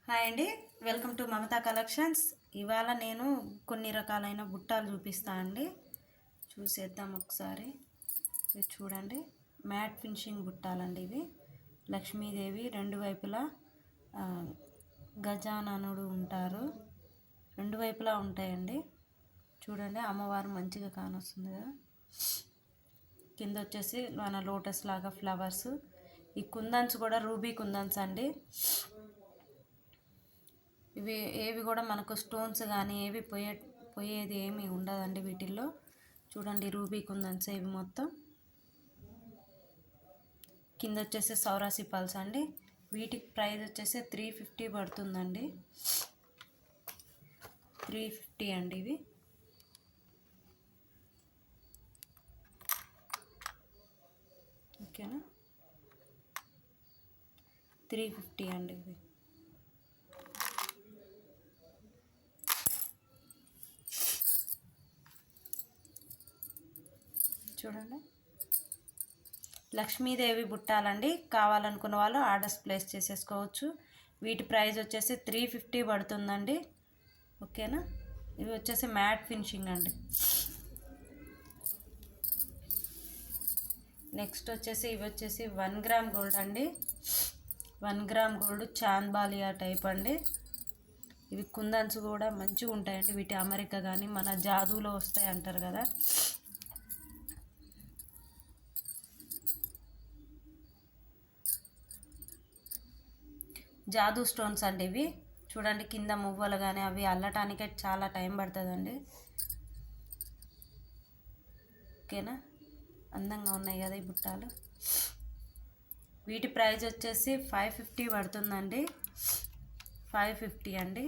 Hi అండి, welcome to Mamata collections. ఇవాళ నేను కొన్ని రకాలైన బుట్టాలు చూపిస్తా అండి. చూసేద్దాం ఒకసారి. ఇది చూడండి, మ్యాట్ ఫినిషింగ్ బుట్టాలండి. ఇవి లక్ష్మీదేవి రెండు వైపులా గజాననుడు ఉంటారు, రెండు వైపులా ఉంటాయండి. చూడండి, అమ్మవారు మంచిగా కానొస్తుంది కదా. కింద వచ్చేసి మన లోటస్ లాగా ఫ్లవర్స్. ఈ కుందన్స్ కూడా రూబీ కుందన్స్ అండి. ఇవి ఏవి కూడా మనకు స్టోన్స్ కానీ ఏవి పోయేది ఏమి ఉండదండి వీటిల్లో. చూడండి, రూబీ కుందన్స్ ఇవి మొత్తం. కింద వచ్చేసి సౌరాసి పల్స్ అండి. వీటికి ప్రైస్ వచ్చేసి 350 పడుతుందండి. 350 అండి ఇవి. ఓకేనా, 350 అండి ఇవి. చూడండి, లక్ష్మీదేవి బుట్టాలండి. కావాలనుకున్న వాళ్ళు ఆర్డర్స్ ప్లేస్ చేసేసుకోవచ్చు. వీటి ప్రైస్ వచ్చేసి 350 పడుతుందండి. ఓకేనా, ఇవి వచ్చేసి మ్యాట్ ఫినిషింగ్ అండి. నెక్స్ట్ వచ్చేసి ఇవి వచ్చేసి 1 గ్రామ్ గోల్డ్ అండి. 1 గ్రామ్ గోల్డ్ చాంద్బాలియా టైప్ అండి. ఇవి కుందన్స్ కూడా మంచిగా ఉంటాయండి. వీటి అమెరికా కానీ మన జాదూలో వస్తాయి అంటారు కదా. జాదూ స్టోన్స్ అండి ఇవి. చూడండి, కింద మువ్వలు కానీ అవి అల్లటానికే చాలా టైం పడుతుందండి. ఓకేనా, అందంగా ఉన్నాయి కదా ఈ బుట్టాలు. వీటి ప్రైస్ వచ్చేసి 550 పడుతుందండి. 550 అండి.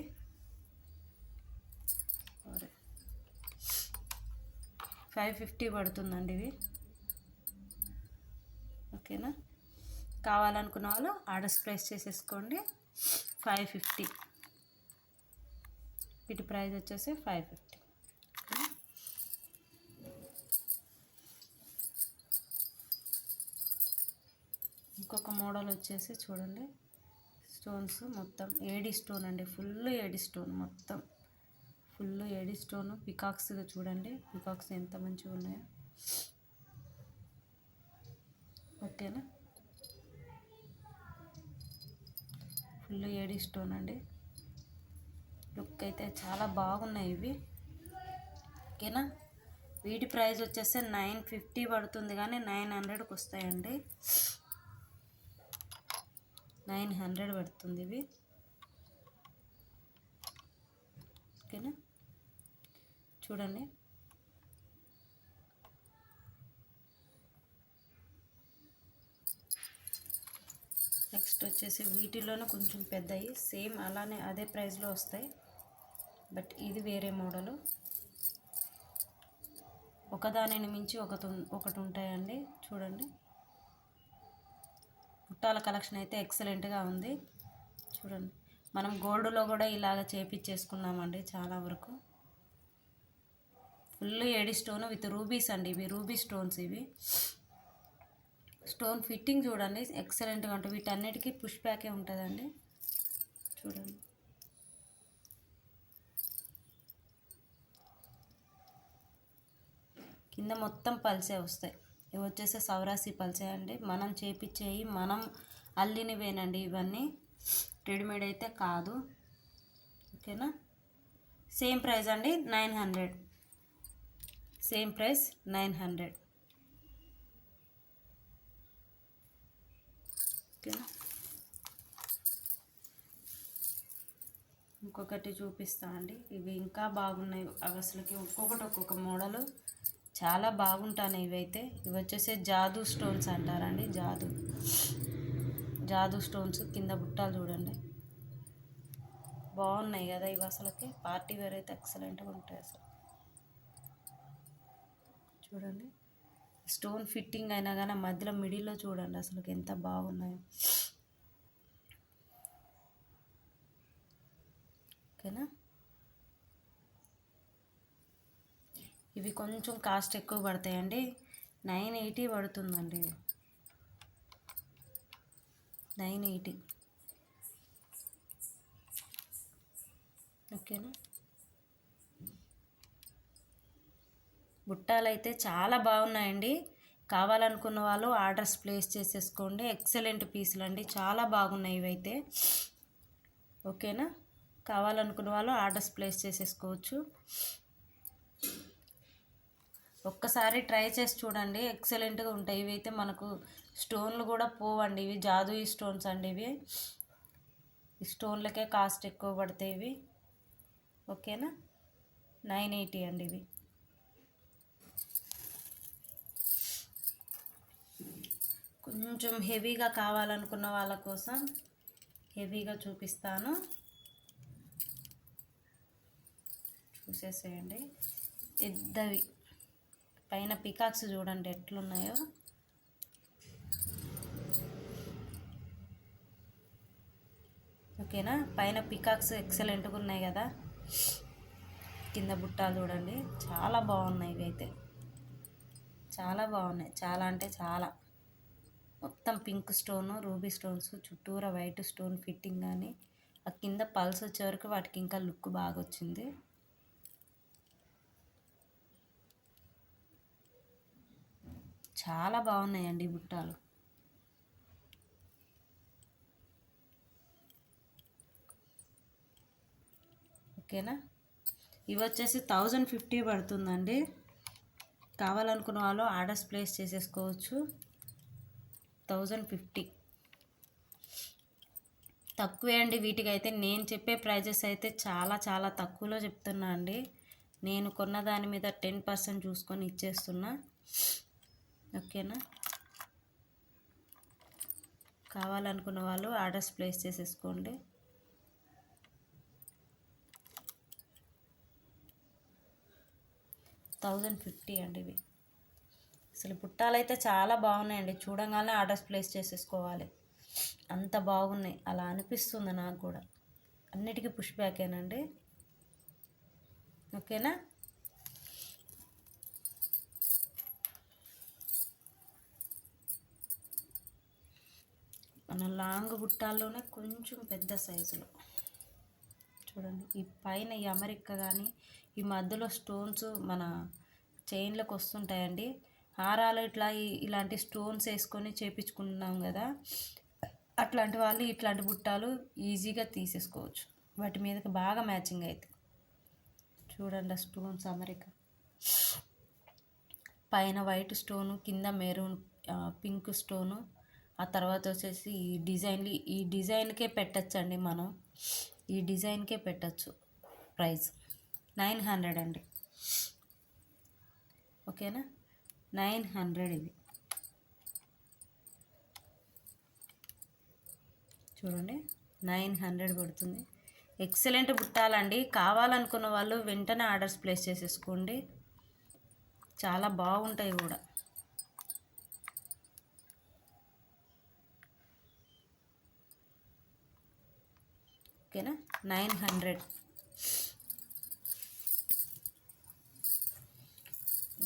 550 పడుతుందండి ఇవి. ఓకేనా, కావాలనుకున్న వాళ్ళు ఆర్డర్స్ ప్లేస్ చేసేసుకోండి. 550. వీటి ప్రైస్ వచ్చేసి 550. ఇంకొక మోడల్ వచ్చేసి చూడండి, స్టోన్స్ మొత్తం ఏడి స్టోన్ అండి. ఫుల్ ఏడి స్టోన్, మొత్తం ఫుల్ ఏడి స్టోన్. పికాక్స్గా చూడండి, పికాక్స్ ఎంత మంచిగా ఉన్నాయో. ఓకేనా, ఫుల్ ఏడి స్టోన్ అండి. లుక్ అయితే చాలా బాగున్నాయి ఇవి. ఓకేనా, వీటి ప్రైస్ వచ్చేసి 950 పడుతుంది, కానీ 900కి వస్తాయండి. 900 పడుతుంది ఇవి. ఓకేనా, చూడండి. నెక్స్ట్ వచ్చేసి వీటిలోనే కొంచెం పెద్దవి, సేమ్ అలానే అదే ప్రైస్లో వస్తాయి, బట్ ఇది వేరే మోడలు. ఒకదానిని మించి ఒకటి ఉంటాయండి. చూడండి, బుట్టాల కలెక్షన్ అయితే ఎక్సలెంట్గా ఉంది. చూడండి, మనం గోల్డ్లో కూడా ఇలాగ చేపించేసుకున్నామండి చాలా వరకు. Full AD stone with rubies అండి. ఇవి రూబీ స్టోన్స్. ఇవి స్టోన్ ఫిట్టింగ్ చూడండి ఎక్సలెంట్గా ఉంటుంది. వీటన్నిటికీ పుష్ బ్యాకే ఉంటుందండి. చూడండి, కింద మొత్తం పల్సే వస్తాయి. ఇవి వచ్చేసి సౌరాసి పల్సే అండి. మనం చేపించేవి, మనం అల్లినవేనండి ఇవన్నీ, రెడీమేడ్ అయితే కాదు. ఓకేనా, సేమ్ ప్రైస్ అండి, 900. Same price 900. ఓకేనా, ఇంకొకటి చూపిస్తా అండి. ఇవి ఇంకా బాగున్నాయి. అవి అసలుకి ఒక్కొక్క మోడలు చాలా బాగుంటాయి ఇవైతే. ఇవి వచ్చేసి జాదూ స్టోన్స్ అంటారండి. జాదూ స్టోన్స్. కింద బుట్టాలు చూడండి, బాగున్నాయి కదా ఇవి. అసలుకి పార్టీ వేర్ అయితే ఎక్సలెంట్గా ఉంటాయి అసలు. చూడండి, స్టోన్ ఫిట్టింగ్ అయినా కానీ మధ్యలో మిడిల్లో చూడండి అసలుకి ఎంత బాగున్నాయో. ఓకేనా, ఇవి కొంచెం కాస్ట్ ఎక్కువ పడతాయండి. 980 పడుతుందండి. 980. ఓకేనా. బుట్టాలు అయితే చాలా బాగున్నాయండి. కావాలనుకున్న వాళ్ళు ఆర్డర్స్ ప్లేస్ చేసేసుకోండి. ఎక్సలెంట్ పీసులు అండి, చాలా బాగున్నాయి ఇవైతే. ఓకేనా. కావాలనుకున్న వాళ్ళు ఆర్డర్స్ ప్లేస్ చేసేసుకోవచ్చు. ఒక్కసారి ట్రై చేసి చూడండి, ఎక్సలెంట్గా ఉంటాయి. ఇవి అయితే మనకు స్టోన్లు కూడా పోవండి. ఇవి జాదూయి స్టోన్స్ అండి. ఇవి ఈ స్టోన్లకే కాస్ట్ ఎక్కువ పడతాయి ఇవి. ఓకేనా. 980 అండి ఇవి. కొంచెం హెవీగా కావాలనుకున్న వాళ్ళ కోసం హెవీగా చూపిస్తాను, చూసేసేయండి. పెద్దవి పైన పికాక్స్ చూడండి ఎట్లున్నాయో. ఓకేనా. పైన పికాక్స్ ఎక్సలెంట్గా ఉన్నాయి కదా. కింద బుట్టాలు చూడండి, చాలా బాగున్నాయి ఇవి అయితే. చాలా బాగున్నాయి, చాలా అంటే చాలా. మొత్తం పింక్ స్టోను, రూబీ స్టోన్స్, చుట్టూరా వైట్ స్టోన్ ఫిట్టింగ్ కానీ ఆ కింద పల్స్ వచ్చే వరకు వాటికి ఇంకా లుక్ బాగా వచ్చింది. చాలా బాగున్నాయండి బుట్టాలు. ఓకేనా. ఇవి వచ్చేసి 1050 పడుతుందండి. కావాలనుకున్న వాళ్ళు ఆర్డర్స్ ప్లేస్ చేసేసుకోవచ్చు. 1050 తక్కువే అండి. వీటికైతే నేను చెప్పే ప్రైజెస్ అయితే చాలా చాలా తక్కువలో చెప్తున్నా అండి. నేను కొన్న దాని మీద 10% చూసుకొని ఇచ్చేస్తున్నా. ఓకేనా. కావాలనుకున్న వాళ్ళు ఆర్డర్స్ ప్లేస్ చేసేసుకోండి. $1050 అండి ఇవి. అసలు బుట్టాలు అయితే చాలా బాగున్నాయండి. చూడగానే ఆర్డర్స్ ప్లేస్ చేసేసుకోవాలి, అంత బాగున్నాయి. అలా అనిపిస్తుంది నాకు కూడా. అన్నిటికీ పుష్ బ్యాకేనండి. ఓకేనా. మన లాంగ్ బుట్టాల్లోనే కొంచెం పెద్ద సైజులో చూడండి. ఈ పైన ఈ అమరిక్క కానీ ఈ మధ్యలో స్టోన్స్ మన చైన్లకు వస్తుంటాయండి. హారాలు ఇలాంటి స్టోన్స్ వేసుకొని చేపించుకుంటున్నాం కదా, అట్లాంటి వాళ్ళు ఇట్లాంటి బుట్టాలు ఈజీగా తీసేసుకోవచ్చు. వాటి మీదకి బాగా మ్యాచింగ్ అవుతాయి. చూడండి ఆ స్టోన్స్ అమరిక. పైన వైట్ స్టోను, కింద మెరూన్ పింక్ స్టోను. ఆ తర్వాత వచ్చేసి ఈ డిజైన్కే పెట్టచ్చండి మనం. ఈ డిజైన్కే పెట్టచ్చు. ప్రైస్ 900 అండి. ఓకేనా. 900 ఇవి. చూడండి 900 పడుతుంది. ఎక్సలెంట్ బుట్టాలండి. కావాలనుకున్న వాళ్ళు వెంటనే ఆర్డర్స్ ప్లేస్ చేసేసుకోండి, చాలా బాగుంటాయి కూడా. ఓకేనా. 900.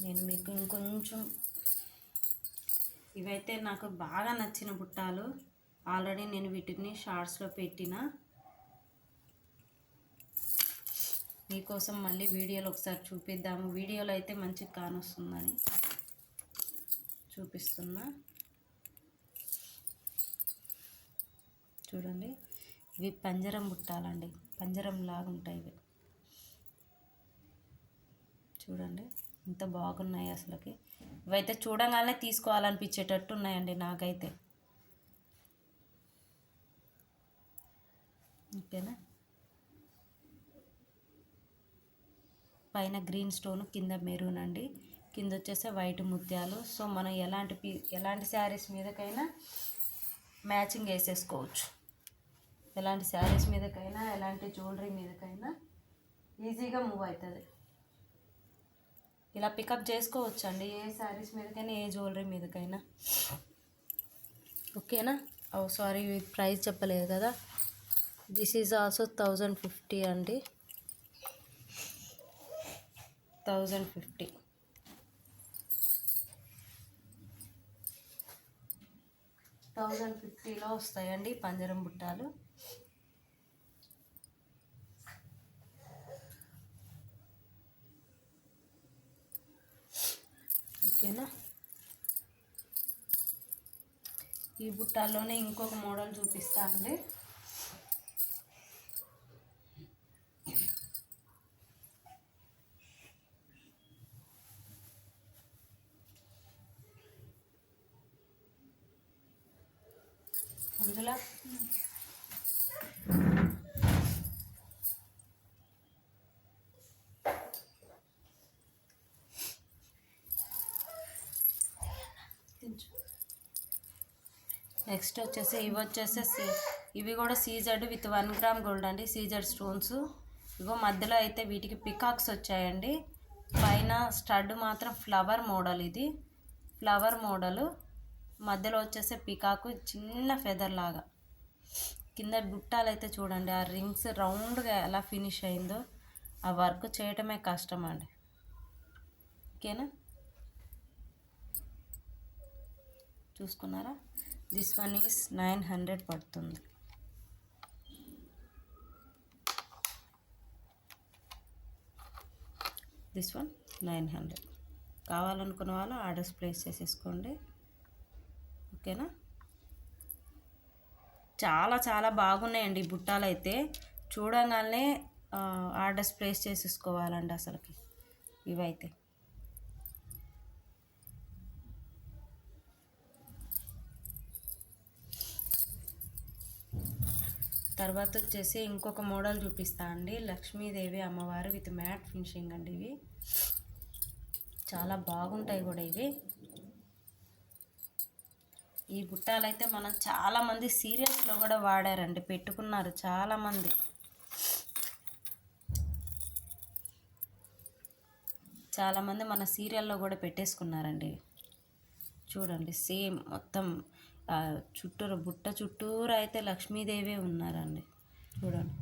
నేను మీకు ఇంకొంచెం, ఇవైతే నాకు బాగా నచ్చిన బుట్టాలు. ఆల్రెడీ నేను వీటిని షార్ట్స్లో పెట్టిన, మీకోసం మళ్ళీ వీడియోలో ఒకసారి చూపిద్దాము. వీడియోలో అయితే మంచి కానొస్తుందని చూపిస్తున్నా. చూడండి, ఇవి పంజరం బుట్టాలండి. పంజరం లాగా ఉంటాయి ఇవి. చూడండి ఎంత బాగున్నాయి అసలుకి. ఇవైతే చూడగానే తీసుకోవాలనిపించేటట్టు ఉన్నాయండి నాకైతే. ఓకేనా. పైన గ్రీన్ స్టోన్, కింద మెరూన్ అండి. కింద వచ్చేసి వైట్ ముత్యాలు. సో మనం ఎలాంటి శారీస్ మీదకైనా మ్యాచింగ్ వేసేసుకోవచ్చు. ఎలాంటి శారీస్ మీదకైనా, ఎలాంటి జ్యువెలరీ మీదకైనా ఈజీగా మూవ్ అవుతుంది. ఇలా పికప్ చేసుకోవచ్చు అండి, ఏ శారీస్ మీదకైనా, ఏ జ్యువెలరీ మీదకైనా. ఓకేనా. సారీ, ప్రైస్ చెప్పలేదు కదా. దిస్ ఈజ్ ఆల్సో 1050 అండి. 1050. $1050లో వస్తాయండి పంజరం బుట్టాలు. ఓకేనా. ఈ బుట్టాల్లోనే ఇంకొక మోడల్ చూపిస్తా అండి. అందులో నెక్స్ట్ వచ్చేసి ఇవి కూడా సీజెడ్ విత్ 1 గ్రామ్ గోల్డ్ అండి. CZ stones. ఇగో మధ్యలో అయితే వీటికి పికాక్స్ వచ్చాయండి. పైన స్టడ్ మాత్రం ఫ్లవర్ మోడల్. ఇది ఫ్లవర్ మోడల్. మధ్యలో వచ్చేసి పికాకు చిన్న ఫెదర్ లాగా. కింద బుట్టాలు అయితే చూడండి, ఆ రింగ్స్ రౌండ్గా ఎలా ఫినిష్ అయిందో. ఆ వర్క్ చేయటమే కష్టం అండి. ఓకేనా, చూసుకున్నారా. దిస్ వన్ ఈజ్ 900 పడుతుంది. This one 900. కావాలనుకున్న వాళ్ళు ఆర్డర్స్ ప్లేస్ చేసేసుకోండి. ఓకేనా. చాలా చాలా బాగున్నాయండి బుట్టాలు అయితే. చూడగానే ఆర్డర్స్ ప్లేస్ చేసేసుకోవాలండి అసలుకి ఇవైతే. తర్వాత వచ్చేసి ఇంకొక మోడల్ చూపిస్తా అండి. లక్ష్మీదేవి అమ్మవారు విత్ మ్యాట్ ఫినిషింగ్ అండి. ఇవి చాలా బాగుంటాయి కూడా. ఇవి ఈ బుట్టాలు అయితే మనం చాలామంది సీరియల్స్లో కూడా వాడారండి, పెట్టుకున్నారు చాలామంది. చాలామంది మన సీరియల్లో కూడా పెట్టేసుకున్నారండి. చూడండి, సేమ్ మొత్తం చుట్టూరు బుట్ట చుట్టూరు అయితే లక్ష్మీదేవి ఉన్నారండి. చూడండి,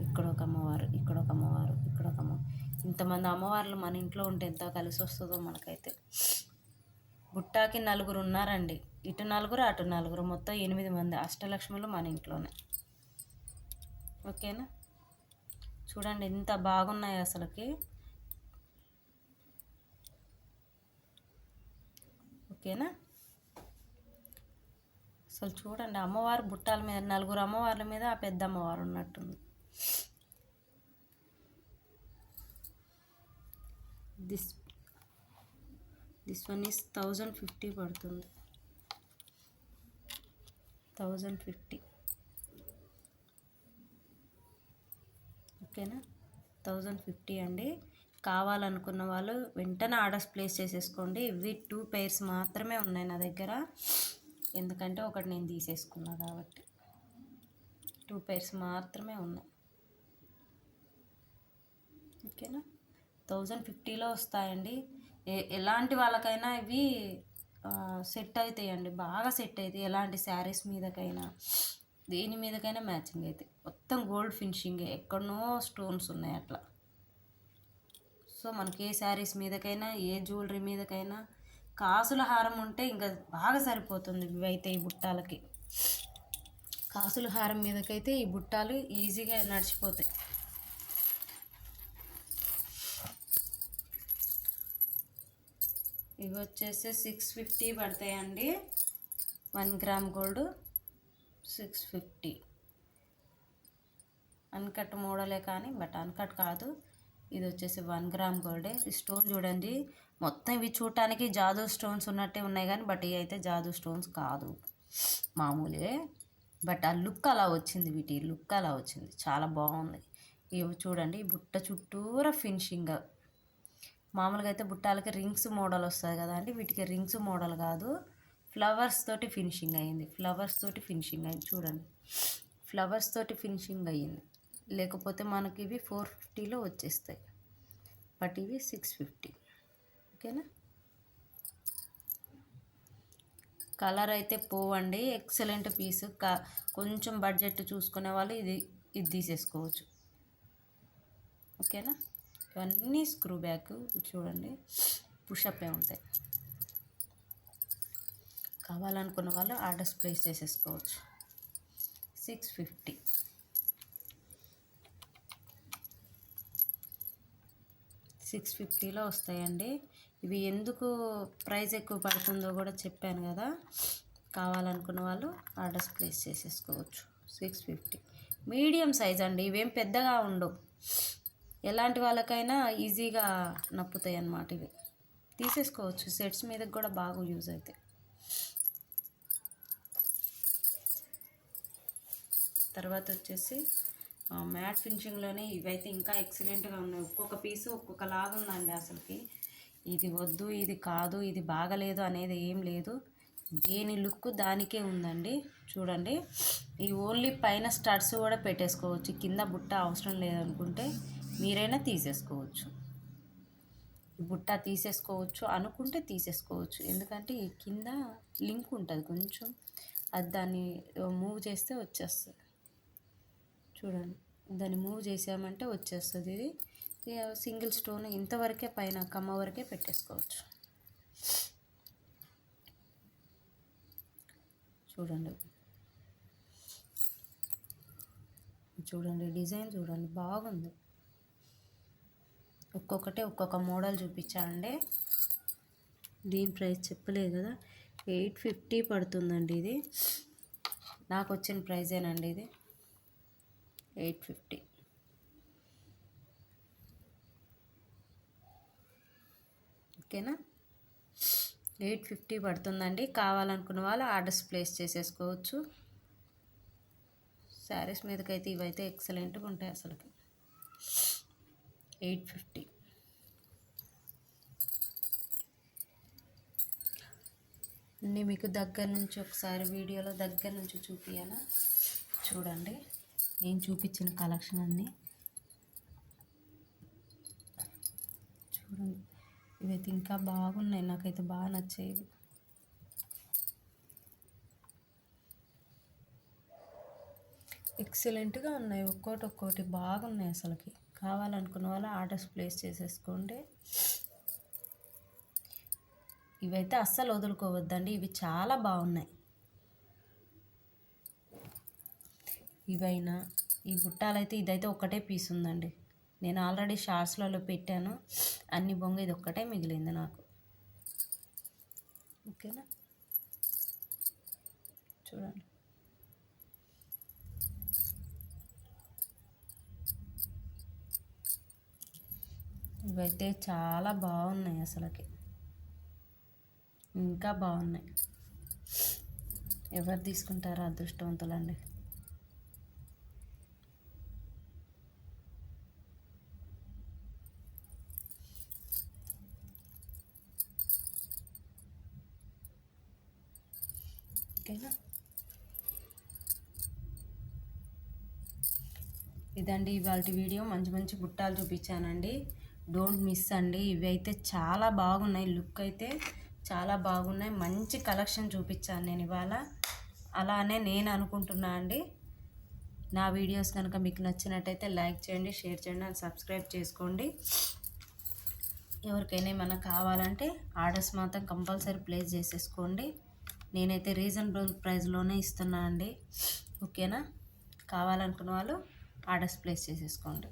ఇక్కడ ఒక అమ్మవారు, ఇక్కడ ఒక అమ్మవారు, ఇక్కడ ఒక అమ్మవారు. ఇంతమంది అమ్మవార్లు మన ఇంట్లో ఉంటే ఎంత కలిసి వస్తుందో మనకైతే. బుట్టాకి 4 ఉన్నారండి. ఇటు 4 అటు 4, మొత్తం 8 మంది అష్టలక్ష్ములు మన ఇంట్లోనే. ఓకేనా. చూడండి ఎంత బాగున్నాయి అసలుకి. ఓకేనా. అసలు చూడండి, అమ్మవారు బుట్టాల మీద 4 అమ్మవార్ల మీద ఆ పెద్ద అమ్మవారు ఉన్నట్టుంది. దిస్ వన్ ఈస్ 1050 పడుతుంది. 1050. ఓకేనా, 1050 అండి. కావాలనుకున్న వాళ్ళు వెంటనే ఆర్డర్స్ ప్లేస్ చేసేసుకోండి. ఇవి 2 pairs మాత్రమే ఉన్నాయి నా దగ్గర, ఎందుకంటే ఒకటి నేను తీసేసుకున్నా కాబట్టి. 2 pairs మాత్రమే ఉన్నాయి. ఓకేనా, 1050లో వస్తాయండి. ఎలాంటి వాళ్ళకైనా ఇవి సెట్ అవుతాయండి, బాగా సెట్ అవుతాయి. ఎలాంటి శారీస్ మీదకైనా దేని మీదకైనా మ్యాచింగ్ అవుతాయి. మొత్తం గోల్డ్ ఫినిషింగ్, ఎక్కడనో స్టోన్స్ ఉన్నాయి అట్లా. సో మనకి ఏ శారీస్ మీదకైనా, ఏ జ్యువెలరీ మీదకైనా కాసుల హారం ఉంటే ఇంకా బాగా సరిపోతుంది. ఇవైతే ఈ బుట్టాలకి కాసుల హారం మీదకైతే ఈ బుట్టాలు ఈజీగా నడిచిపోతాయి. ఇవి వచ్చేసి 650 పడతాయండి. 1 గ్రామ్ గోల్డ్ 650. అన్కట్ మోడలే కానీ, బట్ అన్కట్ కాదు. ఇది వచ్చేసి 1 గ్రామ్ గోల్డే. ఈ స్టోన్ చూడండి, మొత్తం ఇవి చూడటానికి జాదూ స్టోన్స్ ఉన్నట్టే ఉన్నాయి కానీ, బట్ ఇవి అయితే జాదూ స్టోన్స్ కాదు, మామూలే. బట్ ఆ లుక్ అలా వచ్చింది, వీటి లుక్ అలా వచ్చింది, చాలా బాగుంది. ఇవి చూడండి, బుట్ట చుట్టూరా ఫినిషింగ్. మామూలుగా అయితే బుట్టాలకి రింగ్స్ మోడల్ వస్తుంది కదా అండి, వీటికి రింగ్స్ మోడల్ కాదు, ఫ్లవర్స్ తోటి ఫినిషింగ్ అయ్యింది. ఫ్లవర్స్ తోటి ఫినిషింగ్ అయింది చూడండి, ఫ్లవర్స్ తోటి ఫినిషింగ్ అయ్యింది. లేకపోతే మనకి ఇవి 450లో వచ్చేస్తాయి, బట్ ఇవి 650. ఓకేనా. కలర్ అయితే పోవండి, ఎక్సలెంట్ పీస్. కొంచెం బడ్జెట్ చూసుకునే వాళ్ళు ఇది తీసేసుకోవచ్చు. ఓకేనా. ఇవన్నీ స్క్రూ బ్యాక్ చూడండి, పుషప్పే ఉంటాయి. కావాలనుకున్న వాళ్ళు ఆర్డర్స్ ప్లేస్ చేసేసుకోవచ్చు. 650. 650లో వస్తాయండి. ఇవి ఎందుకు ప్రైస్ ఎక్కువ పడుతుందో కూడా చెప్పాను కదా. కావాలనుకున్న వాళ్ళు ఆర్డర్స్ ప్లేస్ చేసేసుకోవచ్చు. 650 మీడియం సైజ్ అండి. ఇవేం పెద్దగా ఉండవు, ఎలాంటి వాళ్ళకైనా ఈజీగా నప్పుతాయి అన్నమాట. ఇవి తీసేసుకోవచ్చు, సెట్స్ మీదకి కూడా బాగా యూజ్ అవుతాయి. తర్వాత వచ్చేసి మ్యాట్ ఫినిషింగ్లోనే ఇవైతే ఇంకా ఎక్సలెంట్గా ఉన్నాయి. ఒక్కొక్క పీసు ఒక్కొక్క లాగా ఉందండి. అసలుకి ఇది వద్దు, ఇది కాదు, ఇది బాగలేదు అనేది ఏం లేదు. దేని లుక్ దానికే ఉందండి. చూడండి, ఈ ఓన్లీ పైన స్టడ్స్ కూడా పెట్టేసుకోవచ్చు. కింద బుట్ట అవసరం లేదనుకుంటే మీరైనా తీసేసుకోవచ్చు. బుట్ట తీసేసుకోవచ్చు అనుకుంటే తీసేసుకోవచ్చు. ఎందుకంటే ఈ కింద లింక్ ఉంటుంది కొంచెం, అది దాన్ని మూవ్ చేస్తే వచ్చేస్తుంది. చూడండి, దాన్ని మూవ్ చేసామంటే వచ్చేస్తుంది. ఇది సింగిల్ స్టోన్ ఇంతవరకే, పైన కమ్మ వరకే పెట్టేసుకోవచ్చు. చూడండి, చూడండి డిజైన్ చూడండి, బాగుంది. ఒక్కొక్కటే ఒక్కొక్క మోడల్ చూపించానండి. దీని ప్రైస్ చెప్పలేదు కదా, 850 పడుతుందండి. ఇది నాకు వచ్చిన ప్రైజేనండి. ఇది 850. ఓకేనా, 850 పడుతుందండి. కావాలనుకున్న వాళ్ళు ఆర్డర్స్ ప్లేస్ చేసేసుకోవచ్చు. శారీస్ మీదకైతే ఇవైతే ఎక్సలెంట్గా ఉంటాయి అసలుకి. 850. అన్నీ మీకు దగ్గర నుంచి ఒకసారి వీడియోలో దగ్గర నుంచి చూపియాలా. చూడండి, నేను చూపించిన కలెక్షన్ అన్నీ చూడండి. ఇవైతే ఇంకా బాగున్నాయి, నాకైతే బాగా నచ్చేవి. ఎక్సలెంట్గా ఉన్నాయి, ఒక్కోటి బాగున్నాయి అసలుకి. కావాలనుకున్న వాళ్ళు ఆర్డర్స్ ప్లేస్ చేసేసుకోండి. ఇవైతే అస్సలు వదులుకోవద్దండి, ఇవి చాలా బాగున్నాయి. ఇవైనా ఈ బుట్టాలైతే ఇదైతే ఒక్కటే పీస్ ఉందండి. నేను ఆల్రెడీ షార్ట్స్లలో పెట్టాను అన్ని బొంగ, ఇది ఒక్కటే మిగిలింది నాకు. ఓకేనా, చూడండి. ఇవైతే చాలా బాగున్నాయి అసలుకి, ఇంకా బాగున్నాయి. ఎవరు తీసుకుంటారో అదృష్టవంతులండి. ఓకేనా, ఇదండి ఇవాళ వీడియో. మంచి మంచి బుట్టాలు చూపించానండి, డోంట్ మిస్ అండి. ఇవి అయితే చాలా బాగున్నాయి, లుక్ అయితే చాలా బాగున్నాయి. మంచి కలెక్షన్ చూపించాను నేను ఇవాళ, అలానే నేను అనుకుంటున్నా అండి. నా వీడియోస్ కనుక మీకు నచ్చినట్టయితే లైక్ చేయండి, షేర్ చేయండి అండ్ సబ్స్క్రైబ్ చేసుకోండి. ఎవరికైనా ఏమైనా కావాలంటే ఆర్డర్స్ మాత్రం కంపల్సరీ ప్లేస్ చేసేసుకోండి. నేనైతే రీజనబుల్ ప్రైస్లోనే ఇస్తున్నాను అండి. ఓకేనా, కావాలనుకున్న వాళ్ళు ఆర్డర్స్ ప్లేస్ చేసేసుకోండి.